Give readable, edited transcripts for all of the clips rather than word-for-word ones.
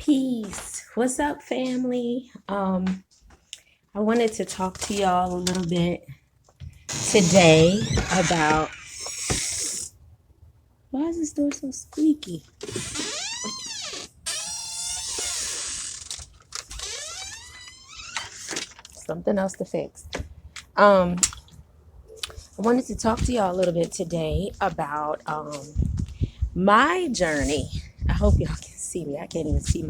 Peace. What's up, family? I wanted to talk to y'all a little bit today about why is this door so squeaky? Something else to fix. I wanted to talk to y'all a little bit today about my journey. I hope y'all can see me. I can't even see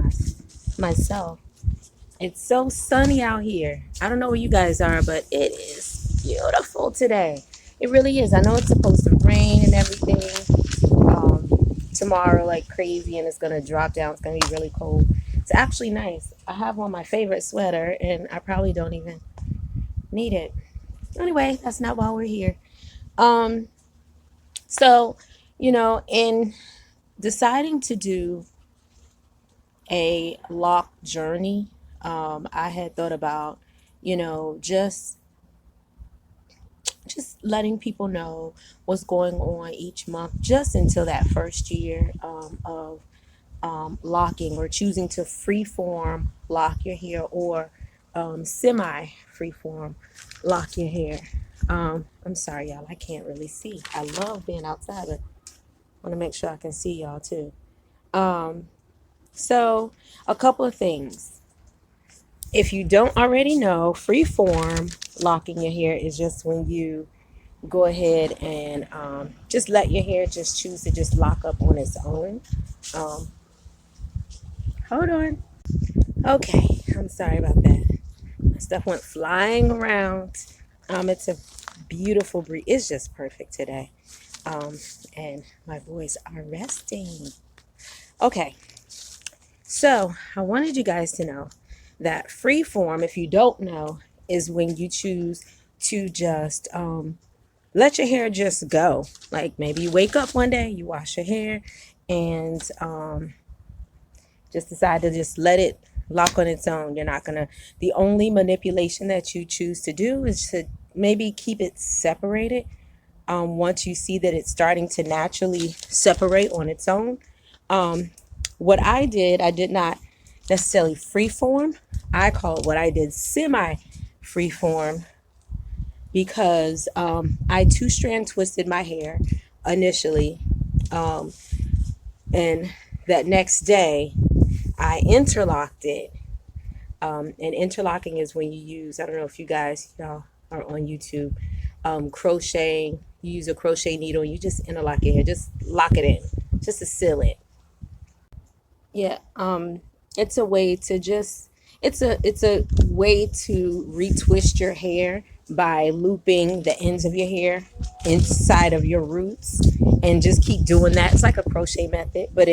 myself. It's so sunny out here. I don't know where you guys are, but it is beautiful today. It really is. I know it's supposed to rain and everything tomorrow like crazy, and it's going to drop down. It's going to be really cold. It's actually nice. I have on my favorite sweater, and I probably don't even need it. Anyway, that's not why we're here. Um, so, in deciding to do a lock journey, I had thought about, just letting people know what's going on each month, just until that first year of locking or choosing to freeform lock your hair or semi freeform lock your hair. I'm sorry, y'all, I can't really see. I love being outside, but I want to make sure I can see y'all too. Um, so, a couple of things. If you don't already know, freeform locking your hair is just when you go ahead and just let your hair just choose to just lock up on its own. Um, hold on. Okay, I'm sorry about that. My stuff went flying around. It's a beautiful breeze. It's just perfect today. Um, and my boys are resting. Okay, so I wanted you guys to know that freeform, if you don't know, is when you choose to just let your hair just go. Like maybe you wake up one day, you wash your hair, and just decide to just let it lock on its own. You're not gonna, the only manipulation that you choose to do is to maybe keep it separated. Once you see that it's starting to naturally separate on its own. What I did not necessarily freeform. I call it what I did semi freeform because I two strand twisted my hair initially. Um, and that next day I interlocked it. And interlocking is when you use, I don't know if y'all are on YouTube, crocheting. You use a crochet needle, you just interlock your hair, just lock it in, just to seal it. Yeah, it's a way to just it's a way to retwist your hair by looping the ends of your hair inside of your roots and just keep doing that. It's like a crochet method, but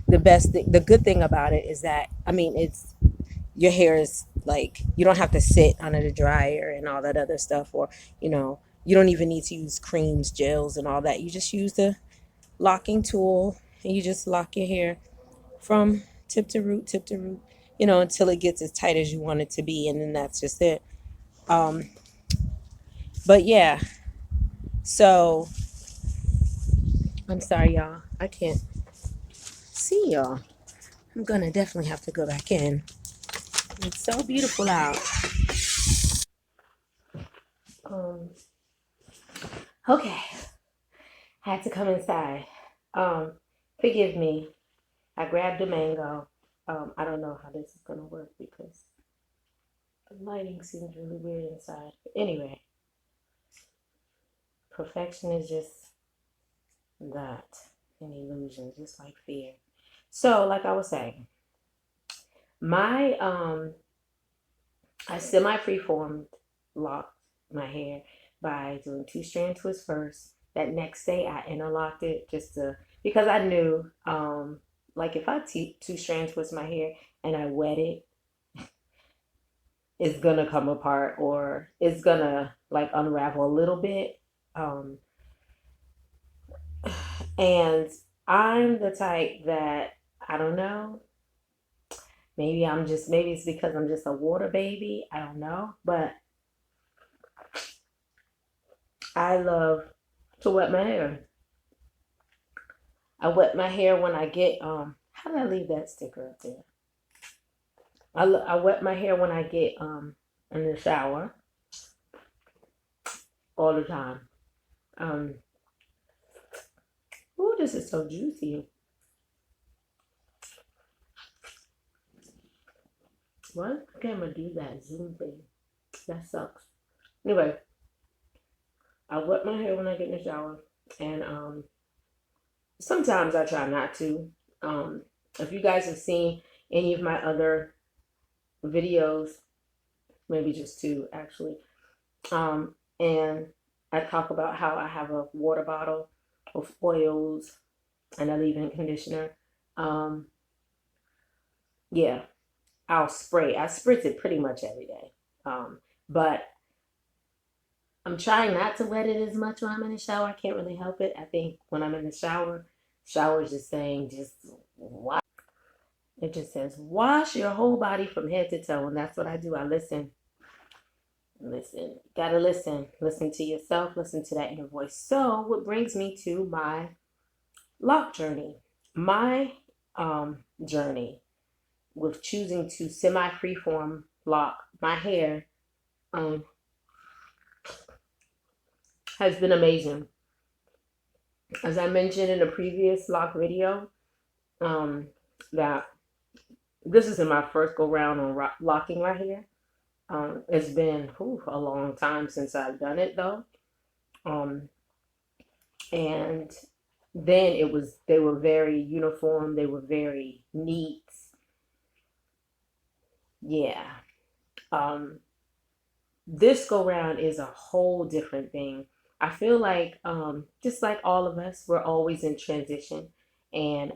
the good thing about it is that it's your hair is like you don't have to sit under the dryer and all that other stuff, or you don't even need to use creams, gels, and all that. You just use the locking tool and you just lock your hair from tip to root, until it gets as tight as you want it to be, and then that's just it. Um, but yeah, so I'm sorry, y'all. I can't see y'all. I'm gonna definitely have to go back in. It's so beautiful out. Um, okay, had to come inside. Um, Forgive me. I grabbed a mango. I don't know how this is gonna work because the lighting seems really weird inside. But anyway, perfection is just that, an illusion, just like fear. So, like I was saying, my I semi freeformed locked my hair by doing two strand twists first. That next day, I interlocked it just to because I knew like if I two strand twist my hair and I wet it, it's gonna come apart or it's gonna like unravel a little bit. Um, and I'm the type that I don't know. Maybe it's because I'm just a water baby. I don't know. But I love to wet my hair. I wet my hair when I get how did I leave that sticker up there? I wet my hair when I get in the shower all the time. Um, ooh, this is so juicy. What? I can't even do that Zoom thing. That sucks. Anyway, I wet my hair when I get in the shower, and sometimes I try not to. If you guys have seen any of my other videos, maybe just two actually, and I talk about how I have a water bottle of oils and a leave-in conditioner. Um, yeah, I'll spray. I spritz it pretty much every day. But I'm trying not to wet it as much when I'm in the shower. I can't really help it. I think when I'm in the shower is just saying just wash. It just says wash your whole body from head to toe, and that's what I do. I listen. Listen. Gotta listen. Listen to yourself, listen to that inner voice. So what brings me to my lock journey. My journey with choosing to semi freeform lock my hair um has been amazing. As I mentioned in a previous lock video, um, that this isn't my first go round on locking my hair. It's been a long time since I've done it though. Um, and then they were very uniform, they were very neat. Yeah. Um, this go round is a whole different thing. I feel like just like all of us, we're always in transition. And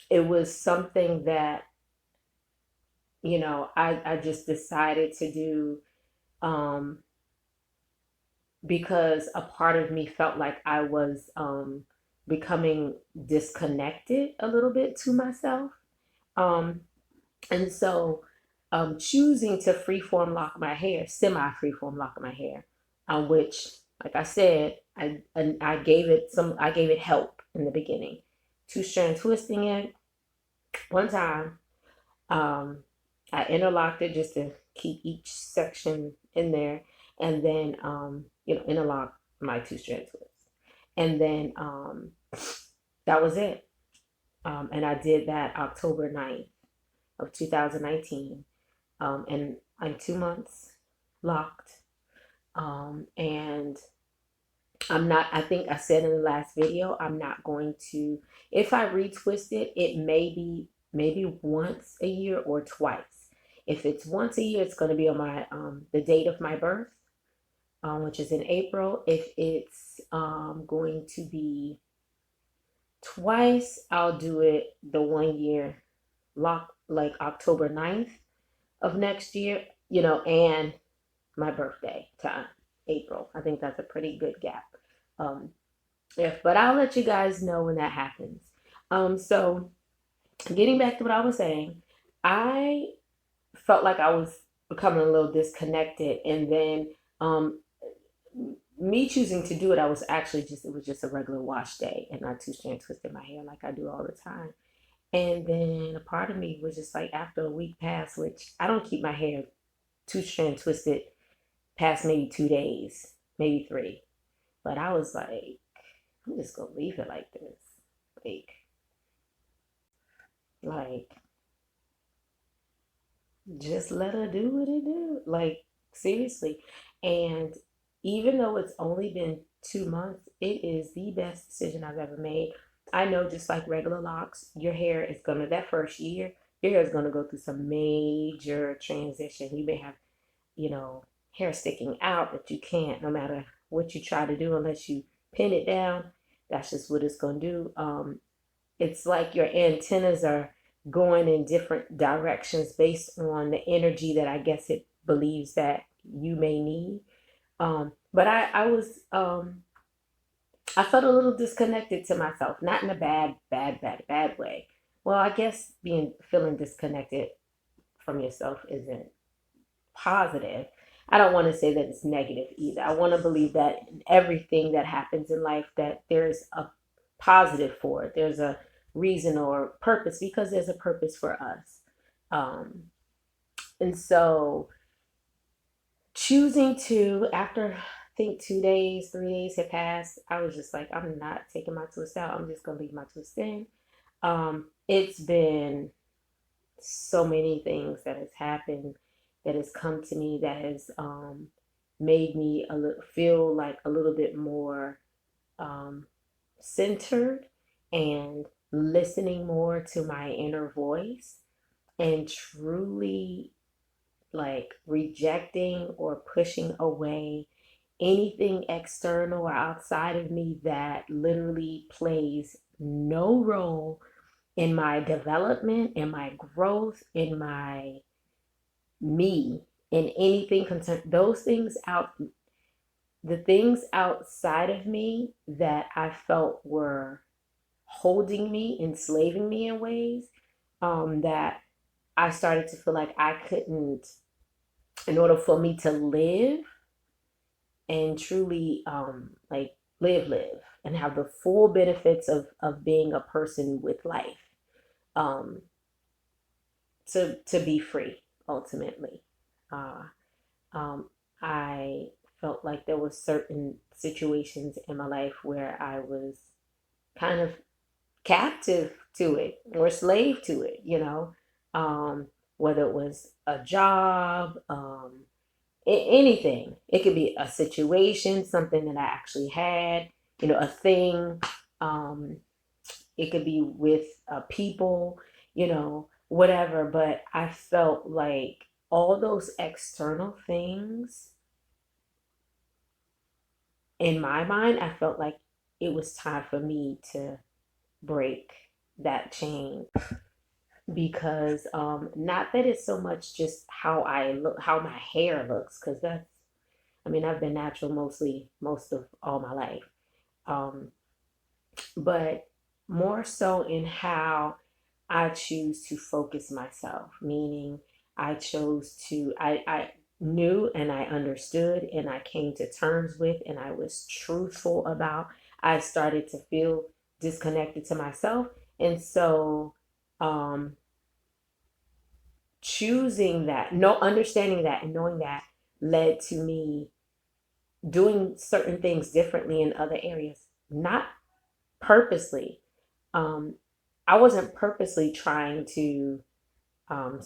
it was something that, I just decided to do um, because a part of me felt like I was becoming disconnected a little bit to myself. Um, and so choosing to freeform lock my hair, semi freeform lock my hair, which, like I said, I gave it help in the beginning. Two strand twisting it one time. Um, I interlocked it just to keep each section in there, and then interlock my two strand twist, and then that was it. And I did that October 9th of 2019, and I'm 2 months locked. And I'm not, I think I said in the last video, I'm not going to, if I retwist it, it may be maybe once a year or twice. If it's once a year, it's going to be on my, the date of my birth, which is in April. If it's going to be twice, I'll do it the 1 year lock, like October 9th of next year, and my birthday time, April. I think that's a pretty good gap. Um, but I'll let you guys know when that happens. So getting back to what I was saying, I felt like I was becoming a little disconnected, and then um, me choosing to do it, it was just a regular wash day, and not two strand twisting my hair like I do all the time. And then a part of me was just like, after a week passed, which I don't keep my hair two strand twisted past maybe 2 days, maybe three. But I was like, I'm just gonna leave it like this. Like, like, just let her do what it do. Like, seriously. And even though it's only been 2 months, it is the best decision I've ever made. I know, just like regular locks, your hair is gonna, that first year, your hair is gonna go through some major transition. You may have, hair sticking out that you can't, no matter what you try to do, unless you pin it down. That's just what it's gonna do. It's like your antennas are going in different directions based on the energy that I guess it believes that you may need. But I felt a little disconnected to myself, not in a bad way. Well, I guess feeling disconnected from yourself isn't positive. I don't want to say that it's negative either. I want to believe that in everything that happens in life, that there's a positive for it. There's a reason or purpose, because there's a purpose for us. Um, and so choosing to, after I think 2 days, 3 days had passed, I was just like, I'm not taking my twist out. I'm just gonna leave my twist in. It's been so many things that has happened, that has come to me, that has made me feel like a little bit more um, centered, and listening more to my inner voice, and truly like rejecting or pushing away anything external or outside of me that literally plays no role in my development, in my growth, in my me, in anything concerned. Those things out, the things outside of me that I felt were holding me, enslaving me in ways that I started to feel like I couldn't, in order for me to live and truly like live and have the full benefits of being a person with life, um, to be free ultimately. Uh, um, I felt like there were certain situations in my life where I was kind of captive to it or slave to it, whether it was a job, anything. It could be a situation, something that I actually had, a thing. Um, it could be with people, whatever. But I felt like all those external things, in my mind, I felt like it was time for me to break that chain, because not that it's so much just how I look, how my hair looks, because that's, I mean, I've been natural most of all my life, um, but more so in how I choose to focus myself, meaning I knew and I understood and I came to terms with and I was truthful about. I started to feel disconnected to myself. And so, um, choosing that, no, understanding that and knowing that led to me doing certain things differently in other areas, not purposely. Um, I wasn't purposely trying to um,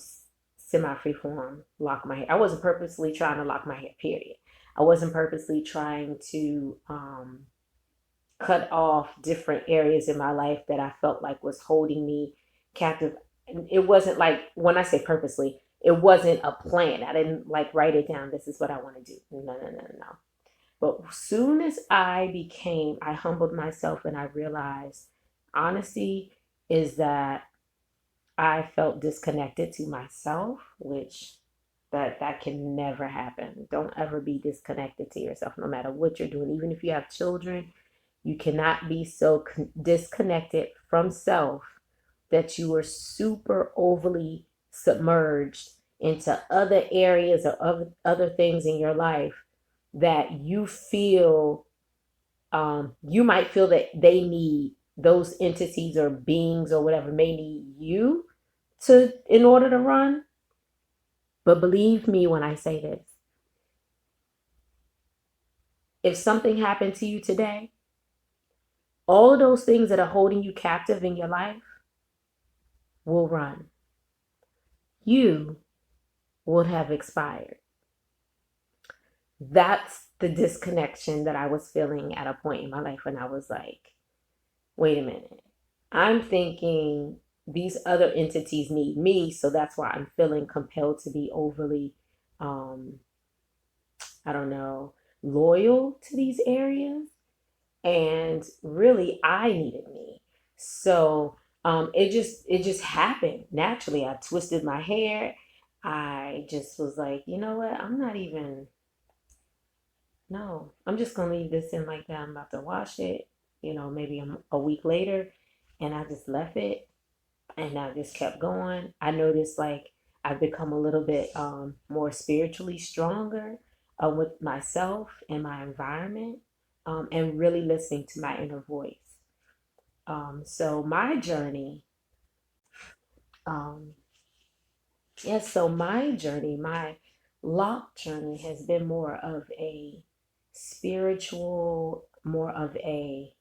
semi freeform lock my hair. I wasn't purposely trying to lock my hair, period. I wasn't purposely trying to cut off different areas in my life that I felt like was holding me captive. And it wasn't like, when I say purposely, it wasn't a plan. I didn't like write it down. This is what I want to do. No, no, no, no, no. But as soon as I humbled myself and I realized honesty is that I felt disconnected to myself, which that can never happen. Don't ever be disconnected to yourself, no matter what you're doing. Even if you have children, you cannot be so disconnected from self that you are super overly submerged into other areas or other things in your life that you feel, you might feel that they need, those entities or beings or whatever may need you to, in order to run. But believe me when I say this, if something happened to you today, all of those things that are holding you captive in your life will run. You would have expired. That's the disconnection that I was feeling at a point in my life when I was like, wait a minute. I'm thinking these other entities need me, so that's why I'm feeling compelled to be overly, um, I don't know, loyal to these areas. And really, I needed me. So it just happened naturally. I twisted my hair. I just was like, you know what? I'm not even, no, I'm just gonna leave this in like that. I'm about to wash it, maybe a week later. And I just left it and I just kept going. I noticed like I've become a little bit more spiritually stronger with myself and my environment, and really listening to my inner voice. So my journey, um, Yes, so my journey, my lock journey has been more of a spiritual, more of a,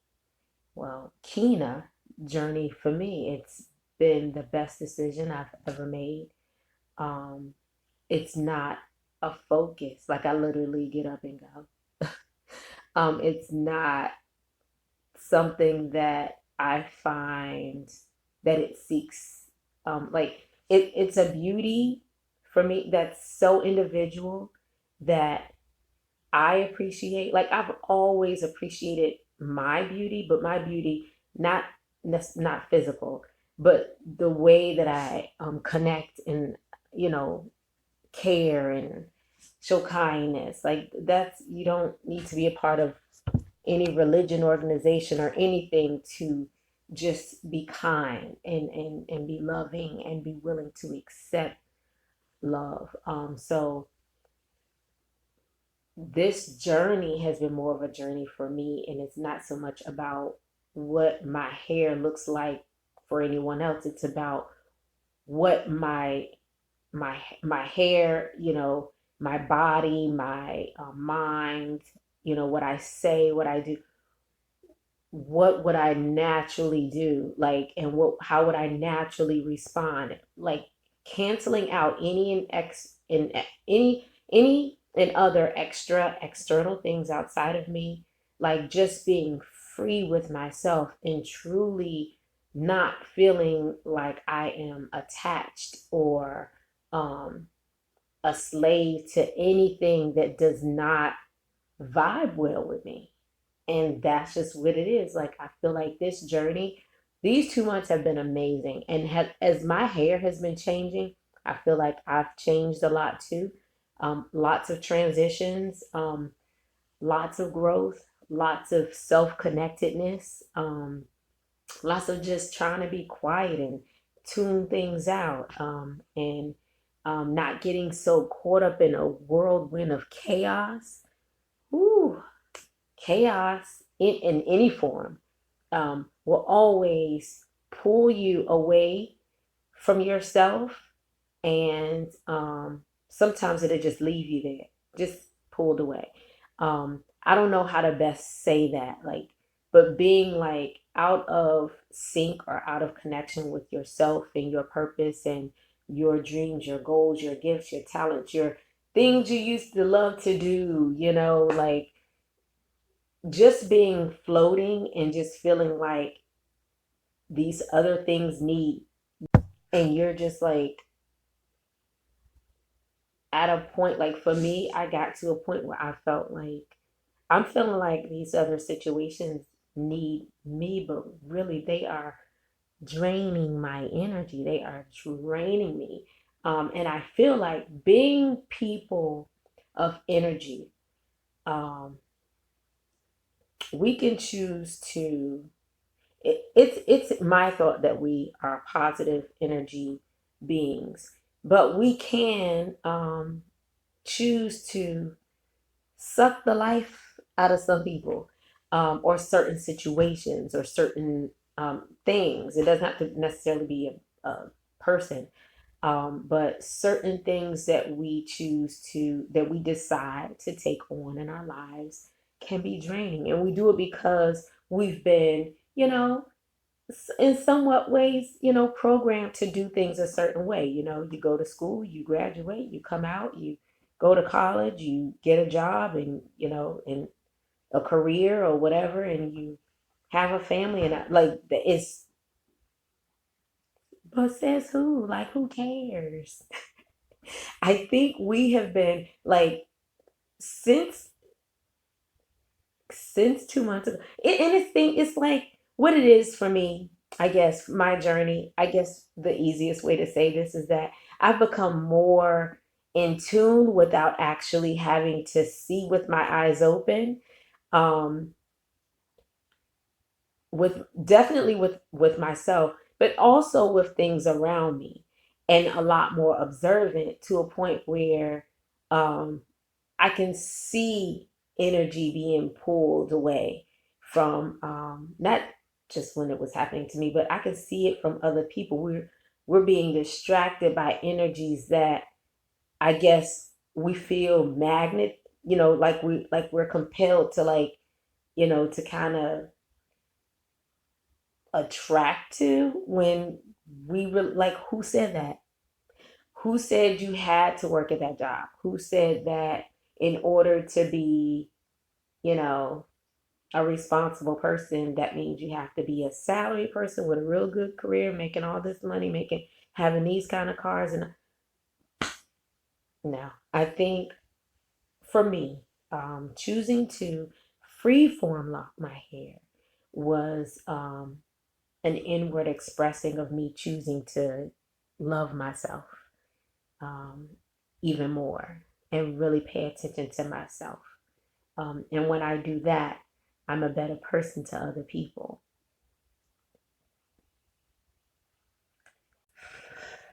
well, Kina journey for me. It's been the best decision I've ever made. Um, it's not a focus. Like I literally get up and go. It's not something that I find that it seeks. Like it's a beauty for me that's so individual that I appreciate. Like I've always appreciated my beauty, but my beauty not not physical, but the way that I connect and you know care and show kindness. Like that's you don't need to be a part of any religion organization or anything to just be kind and be loving and be willing to accept love. So this journey has been more of a journey for me, and it's not so much about what my hair looks like for anyone else. It's about what my hair, my body, my mind, what I say, what I do, what would I naturally do? Like, and how would I naturally respond? Like, canceling out any and any and other external things outside of me, like just being free with myself and truly not feeling like I am attached or um, a slave to anything that does not vibe well with me. And that's just what it is. Like I feel like this journey, these 2 months have been amazing. And as my hair has been changing, I feel like I've changed a lot too. Lots of transitions, lots of growth, lots of self-connectedness, lots of just trying to be quiet and tune things out, and not getting so caught up in a whirlwind of chaos. Ooh, chaos in any form will always pull you away from yourself, and sometimes it'll just leave you there, just pulled away. I don't know how to best say that, like, but being like out of sync or out of connection with yourself and your purpose and your dreams, your goals, your gifts, your talents, your things you used to love to do, like just being floating and just feeling like these other things need, and you're just like at a point, like for me, I got to a point where I felt like I'm feeling like these other situations need me, but really they are draining my energy, they are draining me. And I feel like being people of energy, um, we can choose to it's my thought that we are positive energy beings, but we can choose to suck the life out of some people, or certain situations or certain things. It doesn't have to necessarily be a person, but certain things that that we decide to take on in our lives can be draining. And we do it because we've been, in somewhat ways, programmed to do things a certain way. You go to school, you graduate, you come out, you go to college, you get a job and, in a career or whatever, and you have a family and like it's, but says who? Like, who cares? I think we have been like since 2 months ago. And it's like what it is for me. I guess my journey. I guess the easiest way to say this is that I've become more in tune without actually having to see with my eyes open. Um, with definitely with myself, but also with things around me, and a lot more observant to a point where um I can see energy being pulled away from, not just when it was happening to me, but I can see it from other people. we're being distracted by energies that I guess we feel magnet, like we're compelled to, like, to kind of attract to, when we really, like, who said that? Who said you had to work at that job? Who said that in order to be, you know, a responsible person, that means you have to be a salary person with a real good career, making all this money, having these kind of cars? And no, I think for me, choosing to freeform lock my hair was an inward expressing of me choosing to love myself um, even more and really pay attention to myself. And when I do that, I'm a better person to other people.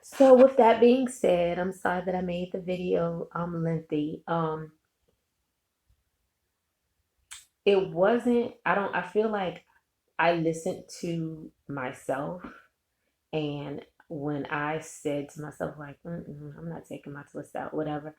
So, with that being said, I'm sorry that I made the video lengthy. It wasn't, I feel like I listened to myself. And when I said to myself, like, I'm not taking my twist out, whatever,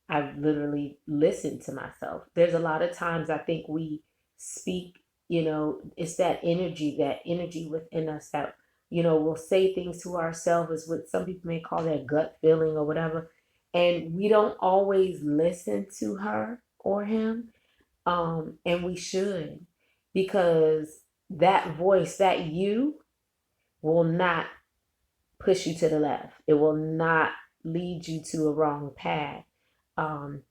I literally listened to myself. There's a lot of times I think we speak, it's that energy within us that, we'll say things to ourselves, as what some people may call that gut feeling or whatever. And we don't always listen to her or him. And we should, because that voice, that you, will not push you to the left. It will not lead you to a wrong path. Um,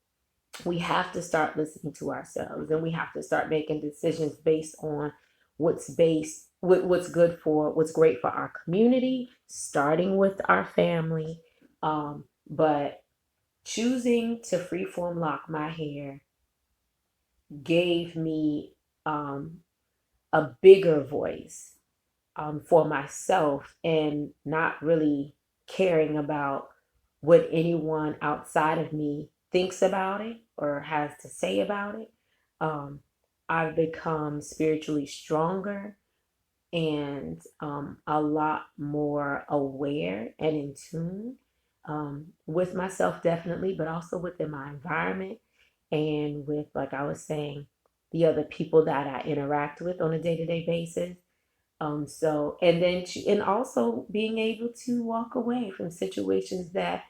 we have to start listening to ourselves, and we have to start making decisions based on what's good for what's great for our community, starting with our family. But choosing to freeform lock my hair gave me a bigger voice for myself, and not really caring about what anyone outside of me thinks about it or has to say about it. Um, I've become spiritually stronger and a lot more aware and in tune with myself, definitely, but also within my environment and with, like I was saying, the other people that I interact with on a day to day basis. And also being able to walk away from situations that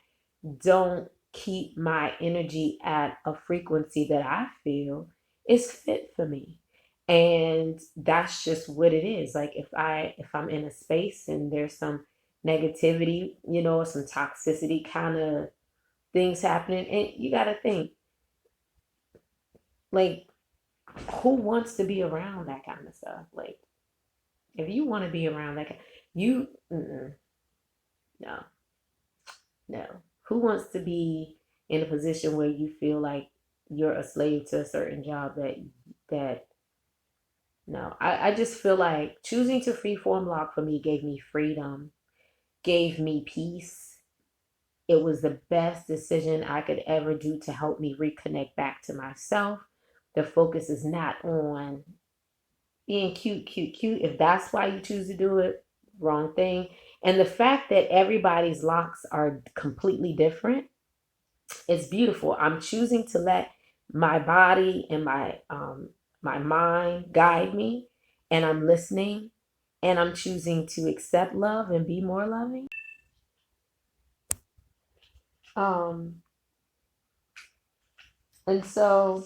don't keep my energy at a frequency that I feel is fit for me. And that's just what it is. Like, if I'm in a space and there's some negativity, or some toxicity kind of things happening, and you got to think, like, who wants to be around that kind of stuff? Like, if you want to be around that, you, no, no. Who wants to be in a position where you feel like you're a slave to a certain job that no. I just feel like choosing to freeform lock for me gave me freedom, gave me peace. It was the best decision I could ever do to help me reconnect back to myself. The focus is not on being cute, cute, cute. If that's why you choose to do it, wrong thing. And the fact that everybody's locks are completely different, it's beautiful. I'm choosing to let my body and my mind guide me, and I'm listening, and I'm choosing to accept love and be more loving. Um, and so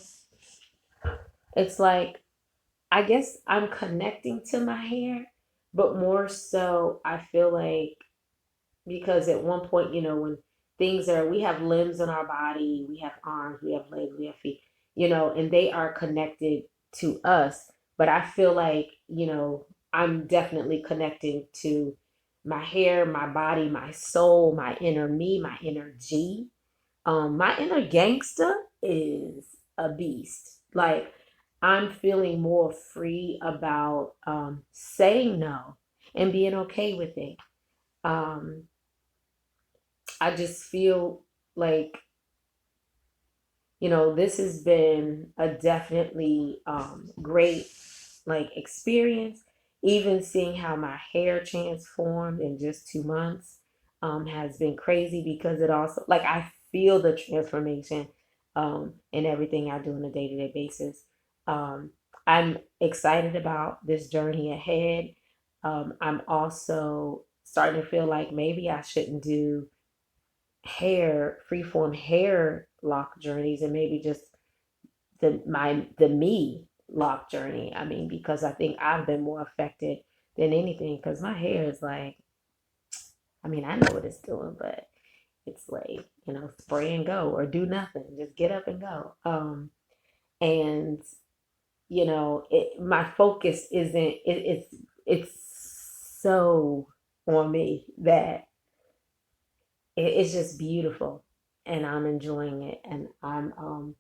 it's like, I guess I'm connecting to my hair, but more so I feel like, because at one point, when we have limbs in our body, we have arms, we have legs, we have feet, and they are connected to us. But I feel like, I'm definitely connecting to my hair, my body, my soul, my inner me, my inner G. My inner gangster is a beast. Like, I'm feeling more free about saying no and being okay with it. Um, I just feel like, this has been a definitely great, like, experience. Even seeing how my hair transformed in just 2 months. has been crazy because it also, like, I feel the transformation in everything I do on a day-to-day basis. Um, I'm excited about this journey ahead. I'm also starting to feel like maybe I shouldn't do freeform hair lock journeys, and maybe just the me lock journey. I mean, because I think I've been more affected than anything because my hair is like, I mean, I know what it's doing, but it's like, spray and go or do nothing. Just get up and go. And my focus isn't it's so on me that it's just beautiful, and I'm enjoying it, and I'm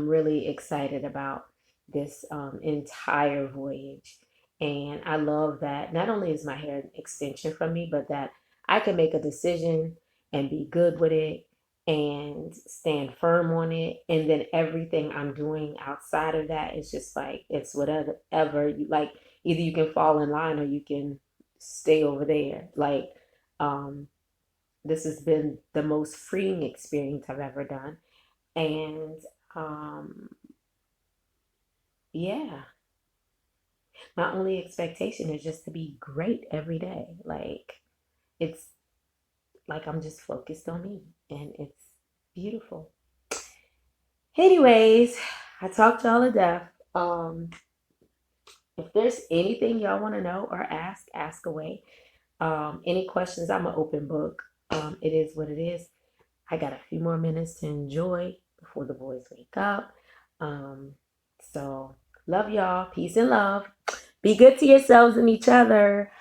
really excited about this entire voyage. And I love that not only is my hair an extension from me, but that I can make a decision and be good with it and stand firm on it. And then everything I'm doing outside of that is just like, it's whatever you like. Either you can fall in line or you can stay over there. Like, um, this has been the most freeing experience I've ever done. And um, yeah, my only expectation is just to be great every day. Like, it's like I'm just focused on me, and it's beautiful. Anyways, I talked y'all to death. If there's anything y'all want to know or ask away. Any questions, I'm an open book. It is what it is. I got a few more minutes to enjoy before the boys wake up. Um, so love y'all. Peace and love. Be good to yourselves and each other.